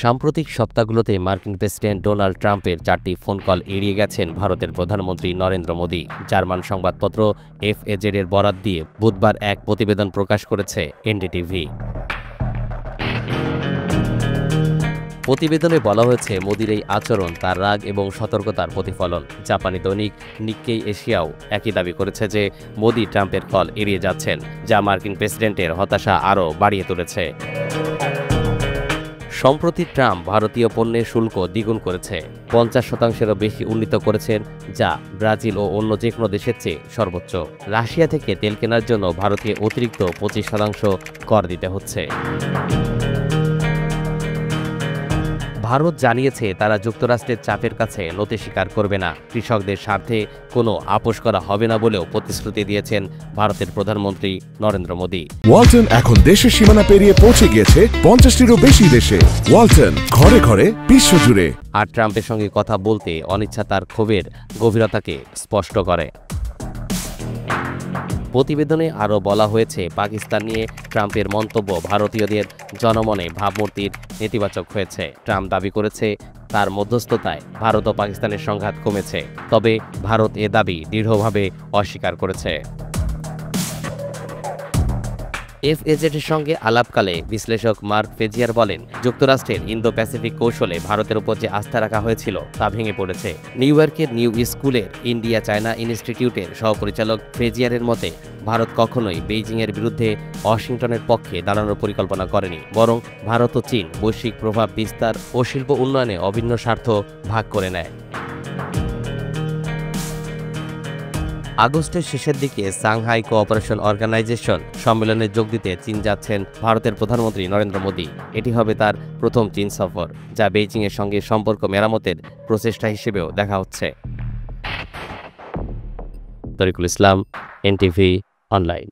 সাম্প্রতিক সপ্তাহগুলোতে মার্কিন president Donald ট্রাম্পের 4টি ফোন কল এড়িয়ে গেছেন ভারতের প্রধানমন্ত্রী নরেন্দ্র মোদি। জার্মান সংবাদপত্র এফএজেড এর বরাত দিয়ে বুধবার এক প্রতিবেদন প্রকাশ করেছে এনডিটিভি। প্রতিবেদনে বলা হয়েছে, মোদির এই আচরণ তার রাগ এবং সতর্কতার প্রতিফলন। জাপানি দৈনিক নিক্কেই এশিয়াও একই দাবি করেছে যে মোদি ট্রাম্পের কল এড়িয়ে যাচ্ছেন, যা মার্কিন প্রেসিডেন্টের হতাশা আরও বাড়িয়ে তুলেছে। সম্প্রতি ট্রাম্প ভারতীয় পণ্যের শুল্ক দ্বিগুণ করেছে, 50%-এরও বেশি উন্নীত করেছেন, যা ব্রাজিল ও অন্য যে কোনো দেশের চেয়ে সর্বোচ্চ। রাশিয়া থেকে তেল কেনার জন্য ভারতকে অতিরিক্ত 25% কর দিতে হচ্ছে। ভারত জানিয়েছে তারা যুক্তরাষ্ট্রের চাপের কাছে নতি স্বীকার করবে না। কৃষকদের স্বার্থে কোনো আপোষ করা হবে না বলেও প্রতিশ্রুতি দিয়েছেন ভারতের প্রধানমন্ত্রী নরেন্দ্র মোদি। ওয়ালটন এখন দেশের সীমানা পেরিয়ে পৌঁছে গিয়েছে 50টিরও বেশি দেশে। ওয়ালটন, ঘরে ঘরে বিশ্বজুড়ে। আর ট্রাম্পের সঙ্গে কথা বলতে অনিচ্ছা তার ক্ষোভের গভীরতাকে স্পষ্ট করে। প্রতিবেদনে আরও বলা হয়েছে, পাকিস্তান নিয়ে ট্রাম্পের মন্তব্য ভারতীয়দের জনমনে ভাবমূর্তির নেতিবাচক হয়েছে। ট্রাম্প দাবি করেছে তার মধ্যস্থতায় ভারত ও পাকিস্তানের সংঘাত কমেছে, তবে ভারত এ দাবি দৃঢ়ভাবে অস্বীকার করেছে। এফএজেডের সঙ্গে আলাপকালে বিশ্লেষক মার্ক ফেজিয়ার বলেন, যুক্তরাষ্ট্রের ইন্দো প্যাসিফিক কৌশলে ভারতের উপর যে আস্থা রাখা হয়েছিল তা ভেঙে পড়েছে। নিউ ইয়র্কের নিউ স্কুলের ইন্ডিয়া চায়না ইনস্টিটিউটের সহপরিচালক ফেজিয়ারের মতে, ভারত কখনোই বেইজিংয়ের বিরুদ্ধে ওয়াশিংটনের পক্ষে দাঁড়ানোর পরিকল্পনা করেনি, বরং ভারত ও চীন বৈশ্বিক প্রভাব বিস্তার ও শিল্প উন্নয়নে অভিন্ন স্বার্থ ভাগ করে নেয়। আগস্টের শেষের দিকে সাংহাই কোঅপারেশন অর্গানাইজেশন সম্মেলনে যোগ দিতে চীন যাচ্ছেন ভারতের প্রধানমন্ত্রী নরেন্দ্র মোদি। এটি হবে তার প্রথম চীন সফর, যা বেইজিংয়ের সঙ্গে সম্পর্ক মেরামতের প্রচেষ্টা হিসেবেও দেখা হচ্ছে। তরিকুল ইসলাম, এনটিভি অনলাইন।